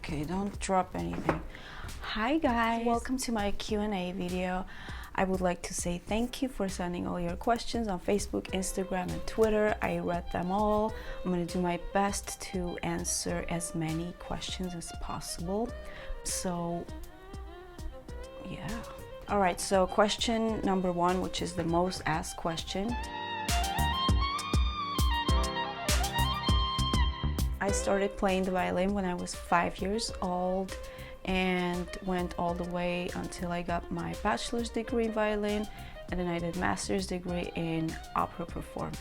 Okay, don't drop anything. Hi guys, welcome to my Q&A video. I would like to say thank you for sending all your questions on Facebook, Instagram, and Twitter. I read them all. I'm gonna do my best to answer as many questions as possible. So, yeah. All right, so question number one, which is the most asked question. I started playing the violin when I was 5 years old and went all the way until I got my bachelor's degree in violin, and then I did master's degree in opera performance.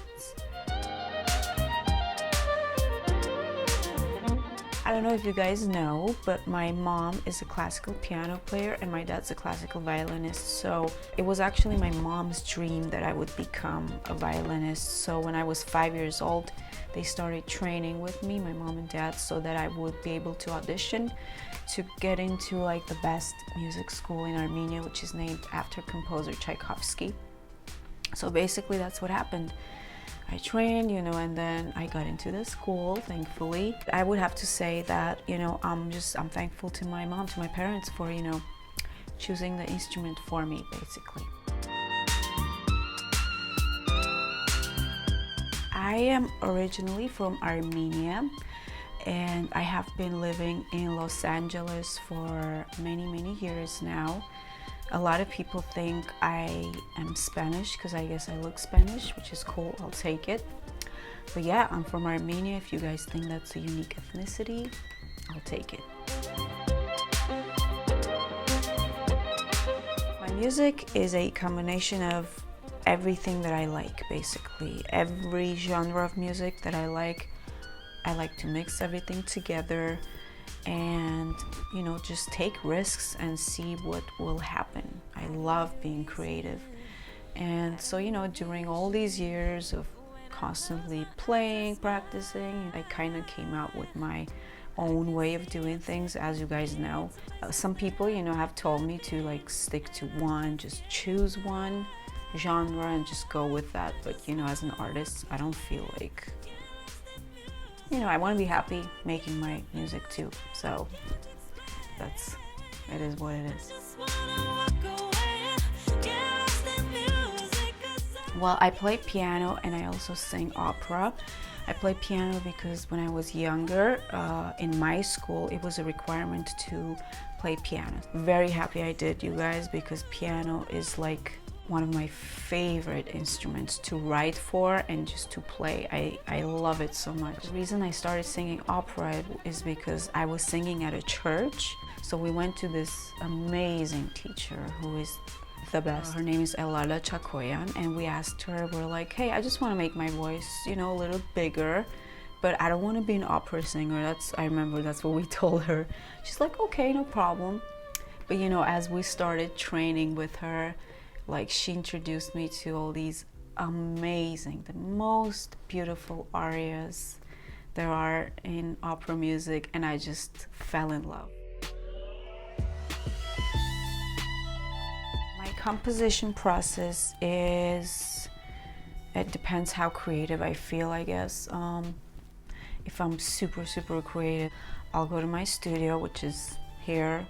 I don't know if you guys know, but my mom is a classical piano player and my dad's a classical violinist. So it was actually my mom's dream that I would become a violinist. So when I was 5 years old, they started training with me, my mom and dad, so that I would be able to audition to get into like the best music school in Armenia, which is named after composer Tchaikovsky. So basically that's what happened. I trained, and then I got into the school, thankfully. I would have to say that, I'm thankful to my mom, to my parents for, choosing the instrument for me, basically. I am originally from Armenia, and I have been living in Los Angeles for many, many years now. A lot of people think I am Spanish because I guess I look Spanish, which is cool, I'll take it. But yeah, I'm from Armenia. If you guys think that's a unique ethnicity, I'll take it. My music is a combination of everything that I like, basically. Every genre of music that I like to mix everything together and just take risks and see what will happen. I love being creative, and so during all these years of constantly playing, practicing, I kind of came out with my own way of doing things. As you guys know, some people have told me to stick to one, just choose one genre and just go with that, but as an artist, I don't feel like I want to be happy making my music too, so it is what it is. Well, I play piano and I also sing opera. I play piano because when I was younger, in my school, it was a requirement to play piano. Very happy I did, you guys, because piano is like one of my favorite instruments to write for and just to play. I love it so much. The reason I started singing opera is because I was singing at a church. So we went to this amazing teacher who is the best. Her name is Elala Chakoyan, and we asked her, we're like, hey, I just want to make my voice, a little bigger, but I don't want to be an opera singer. I remember that's what we told her. She's like, okay, no problem. But as we started training with her, she introduced me to all these amazing, the most beautiful arias there are in opera music, and I just fell in love. My composition process it depends how creative I feel, I guess. If I'm super, super creative, I'll go to my studio, which is here.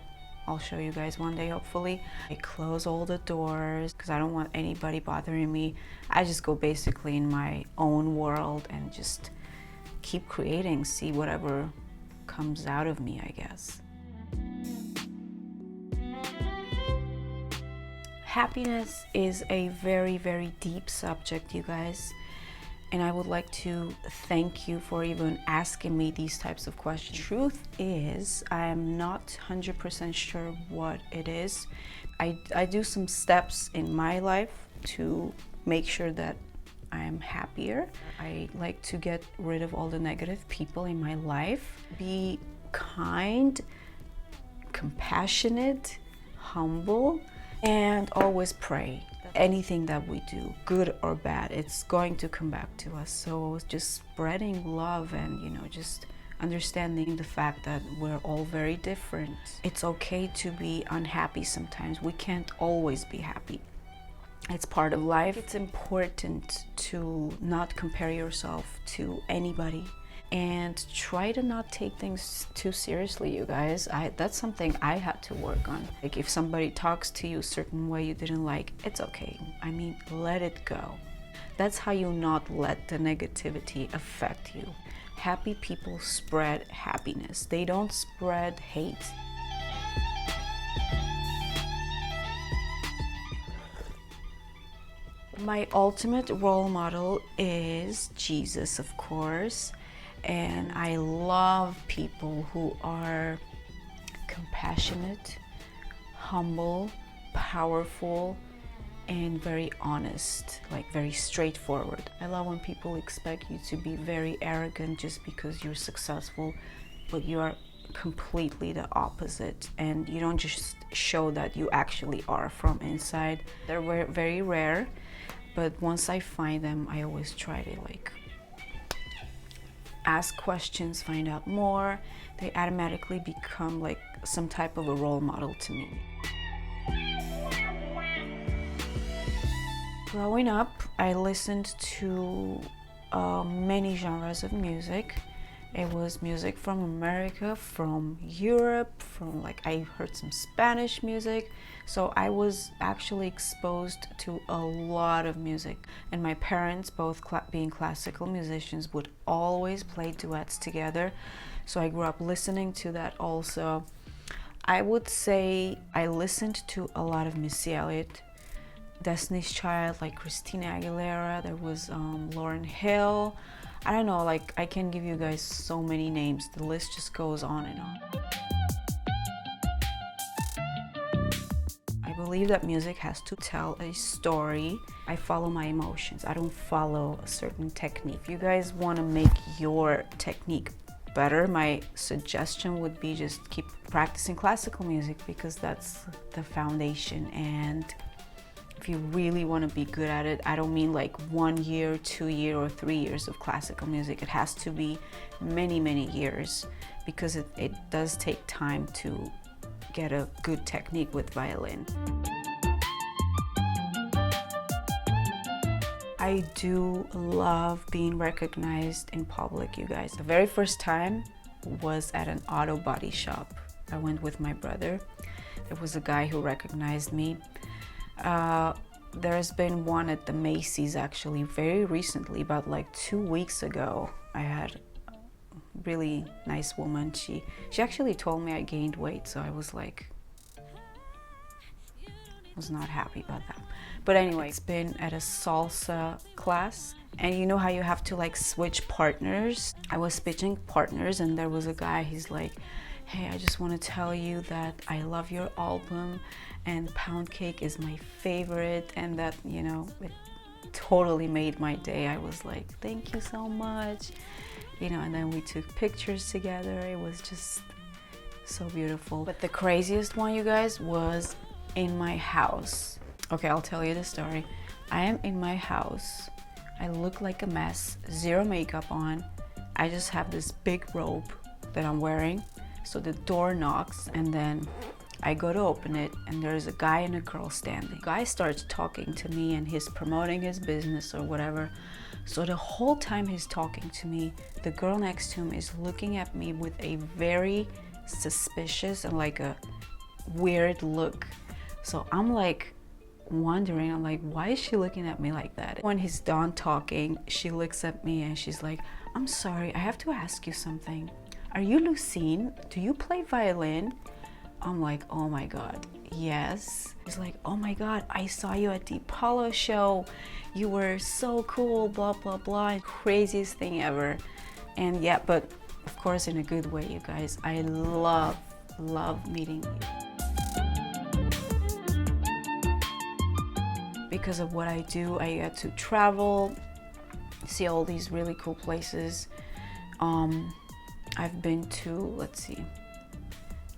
I'll show you guys one day, hopefully. I close all the doors because I don't want anybody bothering me. I just go basically in my own world and just keep creating, see whatever comes out of me, I guess. Happiness is a very, very deep subject, you guys. And I would like to thank you for even asking me these types of questions. Truth is, I am not 100% sure what it is. I do some steps in my life to make sure that I am happier. I like to get rid of all the negative people in my life. Be kind, compassionate, humble, and always pray. Anything that we do, good or bad, it's going to come back to us. So just spreading love and just understanding the fact that we're all very different. It's okay to be unhappy sometimes. We can't always be happy. It's part of life. It's important to not compare yourself to anybody. and try to not take things too seriously, you guys. That's something I had to work on. Like if somebody talks to you a certain way you didn't like, it's okay. I mean, let it go. That's how you not let the negativity affect you. Happy people spread happiness. They don't spread hate. My ultimate role model is Jesus, of course. And I love people who are compassionate, humble, powerful, and very honest, like very straightforward. I love when people expect you to be very arrogant just because you're successful, but you are completely the opposite, and you don't just show that you actually are from inside. They're very rare, but once I find them, I always try to like ask questions, find out more. They automatically become like some type of a role model to me. Growing up, I listened to many genres of music. It was music from America, from Europe, from like I heard some Spanish music. So I was actually exposed to a lot of music. And my parents, both being classical musicians, would always play duets together. So I grew up listening to that also. I would say I listened to a lot of Missy Elliott, Destiny's Child, like Christina Aguilera. There was Lauryn Hill. I don't know, like I can give you guys so many names. The list just goes on and on. I believe that music has to tell a story. I follow my emotions. I don't follow a certain technique. If you guys want to make your technique better, my suggestion would be just keep practicing classical music, because that's the foundation. And if you really want to be good at it, I don't mean like 1 year, 2 year, or 3 years of classical music. It has to be many, many years, because it does take time to get a good technique with violin. I do love being recognized in public, you guys. The very first time was at an auto body shop. I went with my brother. There was a guy who recognized me. There's been one at the Macy's actually very recently, about like 2 weeks ago. I had a really nice woman. She actually told me I gained weight, so I was like, was not happy about that. But anyway, it's been at a salsa class, and you know how you have to like switch partners? I was switching partners, and there was a guy, he's like, hey, I just want to tell you that I love your album and PoundCake is my favorite, and that, you know, it totally made my day. I was like, thank you so much, you know, and then we took pictures together. It was just so beautiful. But the craziest one, you guys, was in my house. Okay, I'll tell you the story. I am in my house. I look like a mess, zero makeup on. I just have this big robe that I'm wearing. So the door knocks, and then I go to open it, and there's a guy and a girl standing. The guy starts talking to me, and he's promoting his business or whatever. So the whole time he's talking to me, the girl next to him is looking at me with a very suspicious and like a weird look. So I'm like wondering, I'm like, why is she looking at me like that? When he's done talking, she looks at me and she's like, I'm sorry, I have to ask you something. Are you Lucine? Do you play violin? I'm like, oh my God, yes. He's like, oh my God, I saw you at the Apollo show. You were so cool, blah, blah, blah. Craziest thing ever. And yeah, but of course in a good way, you guys. I love meeting you. Because of what I do, I get to travel, see all these really cool places. I've been to, let's see,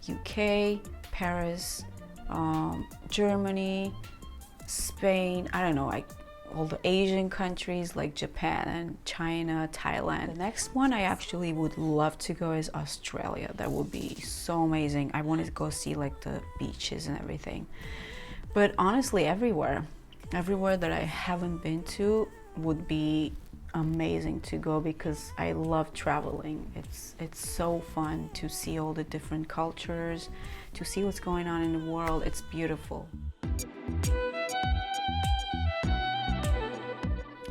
UK, Paris, Germany, Spain, I don't know, all the Asian countries like Japan and China, Thailand. The next one I actually would love to go is Australia. That would be so amazing. I wanted to go see like the beaches and everything. But honestly, everywhere that I haven't been to would be amazing to go because I love traveling. It's so fun to see all the different cultures, to see what's going on in the world. It's beautiful.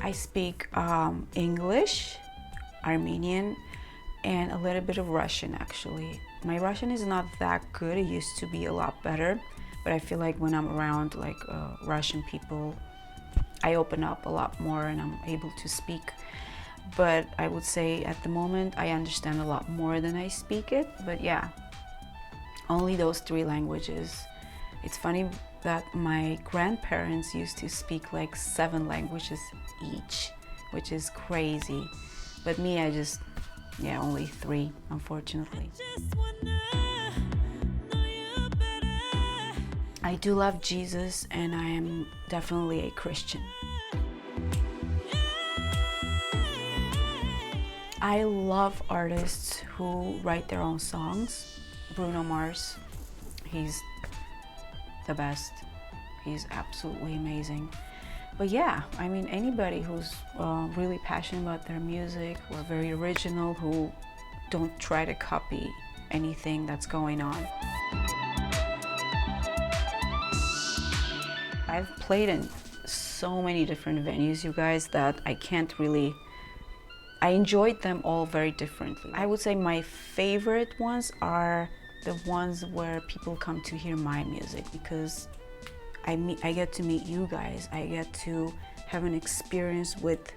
I speak English, Armenian, and a little bit of Russian actually. My Russian is not that good. It used to be a lot better, but I feel like when I'm around like Russian people, I open up a lot more and I'm able to speak. But I would say at the moment I understand a lot more than I speak it. But yeah, only those 3 languages. It's funny that my grandparents used to speak like 7 languages each, which is crazy. But me, yeah, only 3, unfortunately. I do love Jesus, and I am definitely a Christian. I love artists who write their own songs. Bruno Mars, he's the best. He's absolutely amazing. But yeah, I mean, anybody who's really passionate about their music or very original, who don't try to copy anything that's going on. I've played in so many different venues, you guys, that I enjoyed them all very differently. I would say my favorite ones are the ones where people come to hear my music, because I get to meet you guys. I get to have an experience with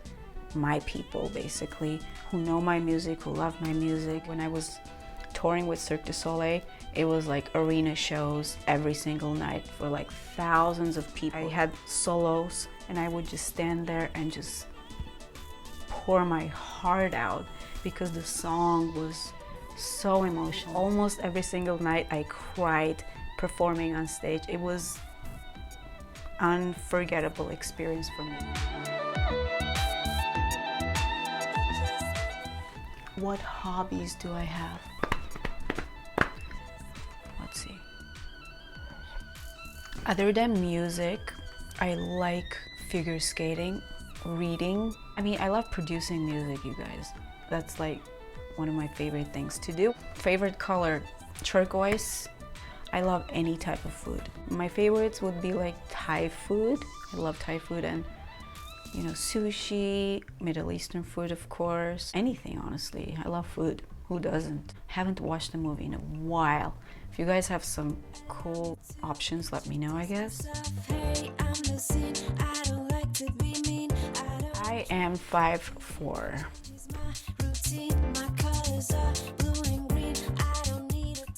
my people, basically, who know my music, who love my music. When I was touring with Cirque du Soleil, it was like arena shows every single night for like thousands of people. I had solos, and I would just stand there and just pour my heart out because the song was so emotional. Almost every single night I cried performing on stage. It was unforgettable experience for me. What hobbies do I have? Let's see. Other than music, I like figure skating, reading. I mean, I love producing music, you guys. That's like one of my favorite things to do. Favorite color, turquoise. I love any type of food. My favorites would be like Thai food. I love Thai food, and you know, sushi, Middle Eastern food, of course. Anything, honestly. I love food. Who doesn't? Haven't watched a movie in a while. If you guys have some cool options, let me know, I guess. I am 5'4".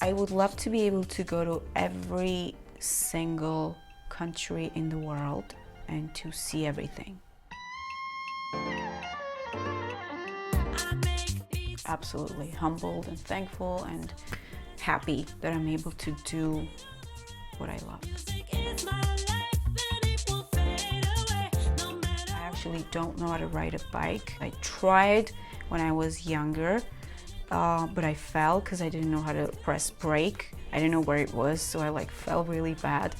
I would love to be able to go to every single country in the world and to see everything. Absolutely humbled and thankful and happy that I'm able to do what I love. I actually don't know how to ride a bike. I tried when I was younger, but I fell because I didn't know how to press brake. I didn't know where it was, so I like fell really bad.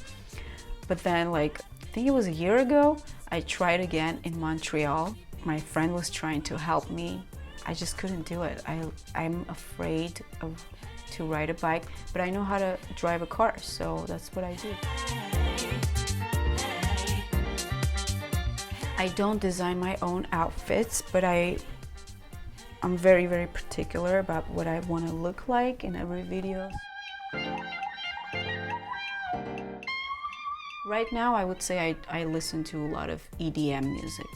But then I think it was a year ago, I tried again in Montreal. My friend was trying to help me. I just couldn't do it. I'm afraid to ride a bike, but I know how to drive a car, so that's what I do. I don't design my own outfits, but I'm very, very particular about what I want to look like in every video. Right now, I would say I listen to a lot of EDM music,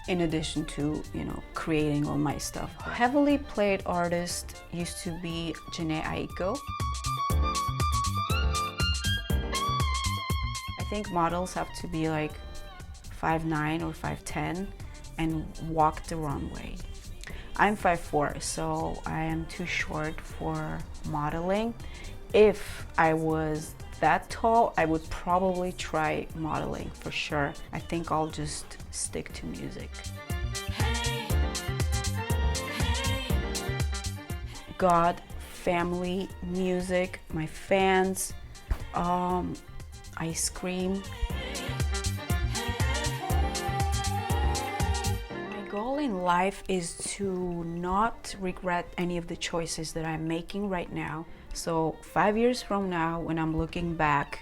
in addition to, you know, creating all my stuff. A heavily played artist used to be Jhené Aiko. I think models have to be like 5'9" or 5'10" and walk the runway. I'm 5'4", so I am too short for modeling. If I was that tall, I would probably try modeling for sure. I think I'll just stick to music. God, family, music, my fans, ice cream. in life is to not regret any of the choices that I'm making right now. So 5 years from now, when I'm looking back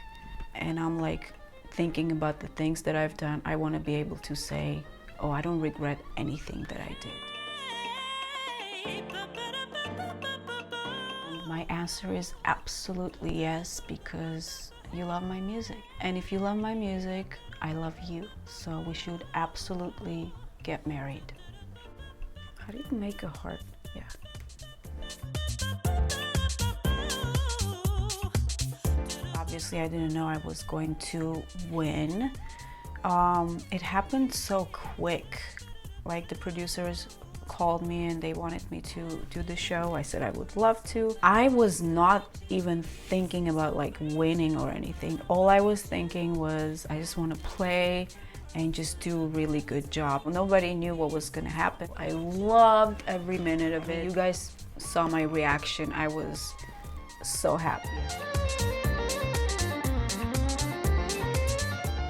and I'm like thinking about the things that I've done, I want to be able to say, oh, I don't regret anything that I did. And my answer is absolutely yes, because you love my music. And if you love my music, I love you. So we should absolutely get married. How do you make a heart? Yeah. Obviously, I didn't know I was going to win. It happened so quick. Like, the producers called me and they wanted me to do the show. I said I would love to. I was not even thinking about like winning or anything. All I was thinking was I just want to play and just do a really good job. Nobody knew what was gonna happen. I loved every minute of it. You guys saw my reaction. I was so happy.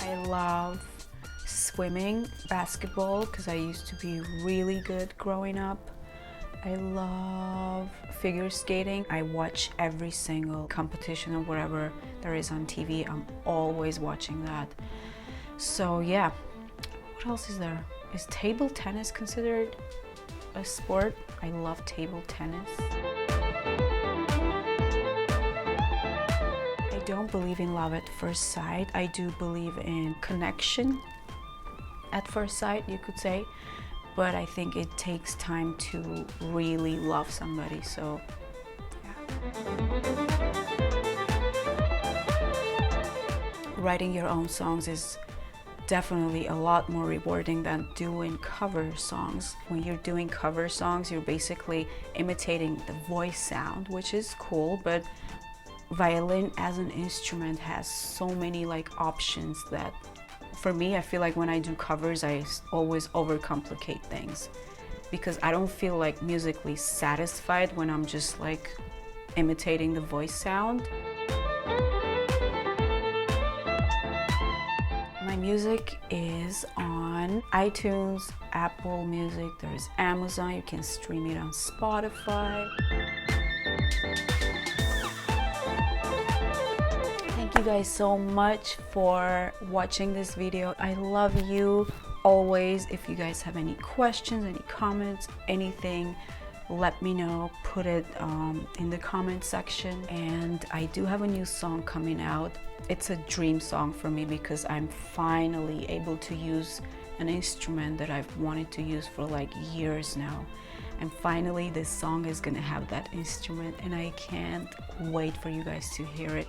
I love swimming, basketball, because I used to be really good growing up. I love figure skating. I watch every single competition or whatever there is on TV. I'm always watching that. So yeah, what else is there? Is table tennis considered a sport? I love table tennis. I don't believe in love at first sight. I do believe in connection at first sight, you could say, but I think it takes time to really love somebody, so yeah. Writing your own songs is definitely a lot more rewarding than doing cover songs. When you're doing cover songs, you're basically imitating the voice sound, which is cool, but violin as an instrument has so many like options that for me, I feel like when I do covers, I always overcomplicate things because I don't feel like musically satisfied when I'm just like imitating the voice sound. My music is on iTunes, Apple Music, there's Amazon, you can stream it on Spotify. Thank you guys so much for watching this video. I love you always. If you guys have any questions, any comments, anything, let me know. Put it in the comment section. And I do have a new song coming out. It's a dream song for me because I'm finally able to use an instrument that I've wanted to use for like years now. And finally this song is gonna have that instrument and I can't wait for you guys to hear it.